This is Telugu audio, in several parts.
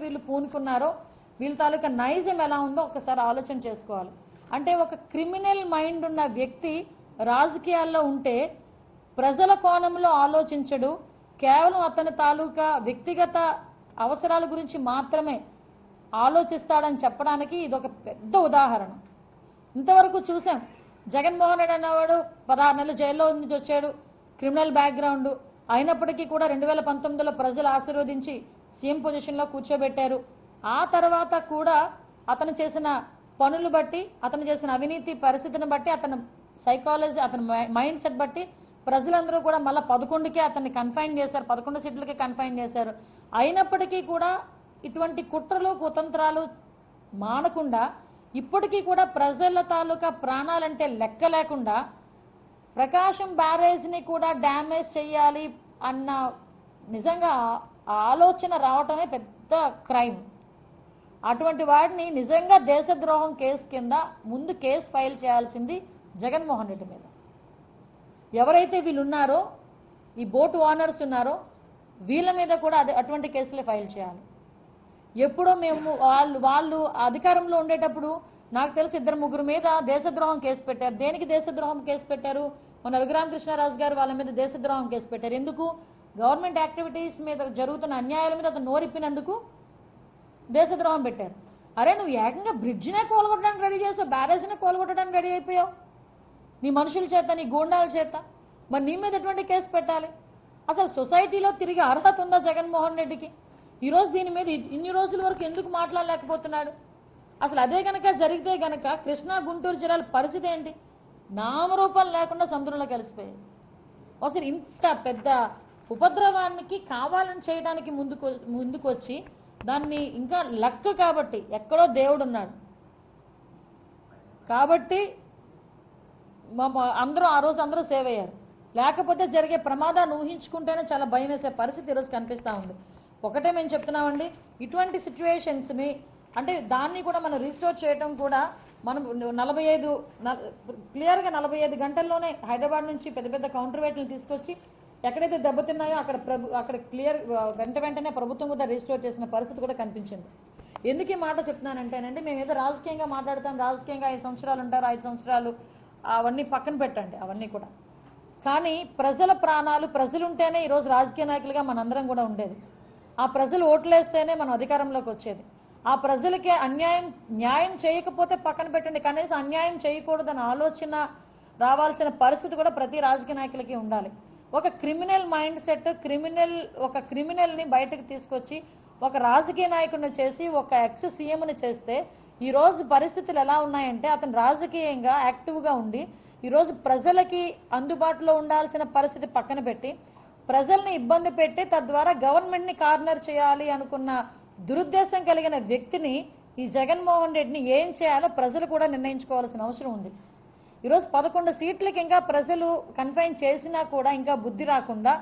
వీళ్ళు పూనుకున్నారో వీళ్ళ తాలూకా నైజం ఎలా ఉందో ఒకసారి ఆలోచన చేసుకోవాలి. అంటే ఒక క్రిమినల్ మైండ్ ఉన్న వ్యక్తి రాజకీయాల్లో ఉంటే ప్రజల కోణంలో ఆలోచించడు, కేవలం అతని తాలూకా వ్యక్తిగత అవసరాల గురించి మాత్రమే ఆలోచిస్తాడని చెప్పడానికి ఇదొక పెద్ద ఉదాహరణ. ఇంతవరకు చూసాం, జగన్మోహన్ రెడ్డి అన్నవాడు 16 నెలలు జైల్లో నుంచి వచ్చాడు, క్రిమినల్ బ్యాక్గ్రౌండ్ అయినప్పటికీ కూడా 2019లో ప్రజలు ఆశీర్వదించి సీఎం పొజిషన్లో కూర్చోబెట్టారు. ఆ తర్వాత కూడా అతను చేసిన పనులు బట్టి, అతను చేసిన అవినీతి పరిస్థితిని బట్టి, అతని సైకాలజీ, అతని మైండ్ సెట్ బట్టి ప్రజలందరూ కూడా మళ్ళీ 11కే అతన్ని కన్ఫైన్ చేశారు, 11 సీట్లకే కన్ఫైన్ చేశారు. అయినప్పటికీ కూడా ఇటువంటి కుట్రలు కుతంత్రాలు మానకుండా ఇప్పటికీ కూడా ప్రజల తాలూకా ప్రాణాలంటే లెక్క లేకుండా ప్రకాశం బ్యారేజ్ని కూడా డ్యామేజ్ చేయాలి అన్న నిజంగా ఆలోచన రావటమే పెద్ద క్రైమ్. అటువంటి వాడిని నిజంగా దేశద్రోహం కేసు కింద ముందు కేసు ఫైల్ చేయాల్సింది జగన్మోహన్ రెడ్డి మీద. ఎవరైతే వీళ్ళు ఉన్నారో, ఈ బోటు ఓనర్స్ ఉన్నారో వీళ్ళ మీద కూడా అటువంటి కేసులే ఫైల్ చేయాలి. ఎప్పుడో మేము వాళ్ళు అధికారంలో ఉండేటప్పుడు నాకు తెలిసి 2-3 మీద దేశద్రోహం కేసు పెట్టారు. దేనికి దేశద్రోహం కేసు పెట్టారు? మన రఘురామకృష్ణరాజు గారు వాళ్ళ మీద దేశద్రోహం కేసు పెట్టారు. ఎందుకు? గవర్నమెంట్ యాక్టివిటీస్ మీద జరుగుతున్న అన్యాయాల మీద అతను నోరిప్పినందుకు దేశద్రోహం పెట్టారు. అరే, నువ్వు ఏకంగా బ్రిడ్జినే కోలగొట్టడానికి రెడీ చేసావు, బ్యారేజ్నే కోలగొట్టడానికి రెడీ అయిపోయావు నీ మనుషుల చేత, నీ గూండాల చేత. మరి నీ మీద ఎటువంటి కేసు పెట్టాలి? అసలు సొసైటీలో తిరిగే అర్హత ఉందా జగన్మోహన్ రెడ్డికి? ఈరోజు దీని మీద ఇన్ని రోజుల వరకు ఎందుకు మాట్లాడలేకపోతున్నాడు? అసలు అదే కనుక జరిగితే కనుక కృష్ణా గుంటూరు జిల్లాల పరిస్థితి ఏంటి? నామరూపాలు లేకుండా సముద్రంలో కలిసిపోయాయి. అసలు ఇంత పెద్ద ఉపద్రవానికి కావాలని చేయడానికి ముందుకు వచ్చి దాన్ని ఇంకా లక్ కాబట్టి, ఎక్కడో దేవుడు ఉన్నాడు కాబట్టి అందరూ ఆ రోజు అందరూ సేవ్ అయ్యారు. లేకపోతే జరిగే ప్రమాదాన్ని ఊహించుకుంటేనే చాలా భయం వేసే పరిస్థితి ఈరోజు కనిపిస్తూ ఉంది. ఒకటే మేము చెప్తున్నామండి, ఇటువంటి సిచ్యువేషన్స్ని అంటే దాన్ని కూడా మనం రీస్టోర్ చేయడం కూడా మనం క్లియర్గా 45 గంటల్లోనే హైదరాబాద్ నుంచి పెద్ద పెద్ద కౌంటర్ వెయిట్లను తీసుకొచ్చి ఎక్కడైతే దెబ్బతిన్నాయో అక్కడ క్లియర్ వెంటనే ప్రభుత్వం కూడా రీస్టోర్ చేసిన పరిస్థితి కూడా కనిపించింది. ఎందుకు ఈ మాట చెప్తున్నానంటేనండి, మేము ఏదో రాజకీయంగా మాట్లాడతాం, రాజకీయంగా 5 సంవత్సరాలు ఉంటారు, 5 సంవత్సరాలు అవన్నీ పక్కన పెట్టండి, అవన్నీ కూడా. కానీ ప్రజల ప్రాణాలు, ప్రజలుంటేనే ఈరోజు రాజకీయ నాయకులుగా మనందరం కూడా ఉండేది. ఆ ప్రజలు ఓట్లేస్తేనే మనం అధికారంలోకి వచ్చేది. ఆ ప్రజలకి న్యాయం చేయకపోతే పక్కన పెట్టండి, కనీసం అన్యాయం చేయకూడదన్న ఆలోచన రావాల్సిన పరిస్థితి కూడా ప్రతి రాజకీయ నాయకులకి ఉండాలి. ఒక క్రిమినల్ మైండ్ సెట్, ఒక క్రిమినల్ని బయటకు తీసుకొచ్చి ఒక రాజకీయ నాయకుడిని చేసి ఒక ఎక్స్ సీఎంని చేస్తే ఈరోజు పరిస్థితులు ఎలా ఉన్నాయంటే, అతను రాజకీయంగా యాక్టివ్గా ఉండి ఈరోజు ప్రజలకి అందుబాటులో ఉండాల్సిన పరిస్థితి పక్కన పెట్టి ప్రజల్ని ఇబ్బంది పెట్టి తద్వారా గవర్నమెంట్ని కార్నర్ చేయాలి అనుకున్న దురుద్దేశం కలిగిన వ్యక్తిని, ఈ జగన్మోహన్ రెడ్డిని ఏం చేయాలో ప్రజలు కూడా నిర్ణయించుకోవాల్సిన అవసరం ఉంది. ఈరోజు 11 సీట్లకి ఇంకా ప్రజలు కన్ఫైన్ చేసినా కూడా ఇంకా బుద్ధి రాకుండా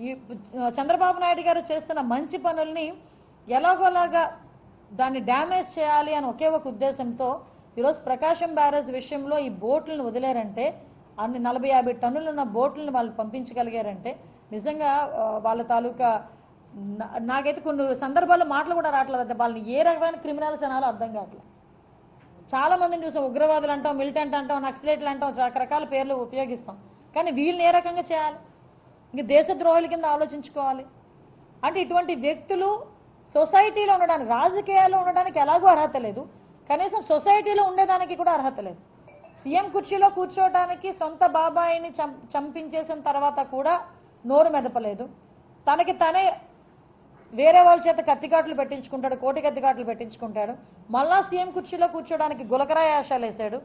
ఈ చంద్రబాబు నాయుడు గారు చేస్తున్న మంచి పనుల్ని ఎలాగోలాగా దాన్ని డ్యామేజ్ చేయాలి అని ఒకే ఒక ఉద్దేశంతో ఈరోజు ప్రకాశం బ్యారేజ్ విషయంలో ఈ బోట్లను వదిలేరంటే, అన్ని 40-50 టన్నులు ఉన్న బోట్లను వాళ్ళు పంపించగలిగారంటే నిజంగా వాళ్ళ తాలూకా నాకైతే కొన్ని సందర్భాల్లో మాటలు కూడా రావట్లేదు. వాళ్ళని ఏ రకమైన క్రిమినల్స్ అనాలో అర్థం కావట్లేదు. చాలా మందిని చూసాం, ఉగ్రవాదులు అంటాం, మిలిటెంట్ అంటాం, నక్సలైట్లు అంటాం, రకరకాల పేర్లు ఉపయోగిస్తాం. కానీ వీళ్ళని ఏ రకంగా చేయాలి? ఇంక దేశద్రోహుల కింద ఆలోచించుకోవాలి. అంటే ఇటువంటి వ్యక్తులు సొసైటీలో ఉండడానికి, రాజకీయాల్లో ఉండడానికి ఎలాగో అర్హత లేదు, కనీసం సొసైటీలో ఉండేదానికి కూడా అర్హత లేదు. సీఎం కుర్చీలో కూర్చోవడానికి సొంత బాబాయిని చంపించేసిన తర్వాత కూడా నోరు మెదపలేదు. తనకి తనే వేరే వాళ్ళ చేత కత్తికాట్లు పెట్టించుకుంటాడు, కోటి కత్తికాట్లు పెట్టించుకుంటాడు. మళ్ళా సీఎం కుర్చీలో కూర్చోడానికి గులకరాయ ఆశాలు వేశాడు.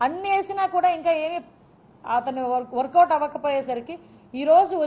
అన్ని వేసినా కూడా ఇంకా ఏమి అతను వర్కౌట్ అవ్వకపోయేసరికి ఈరోజు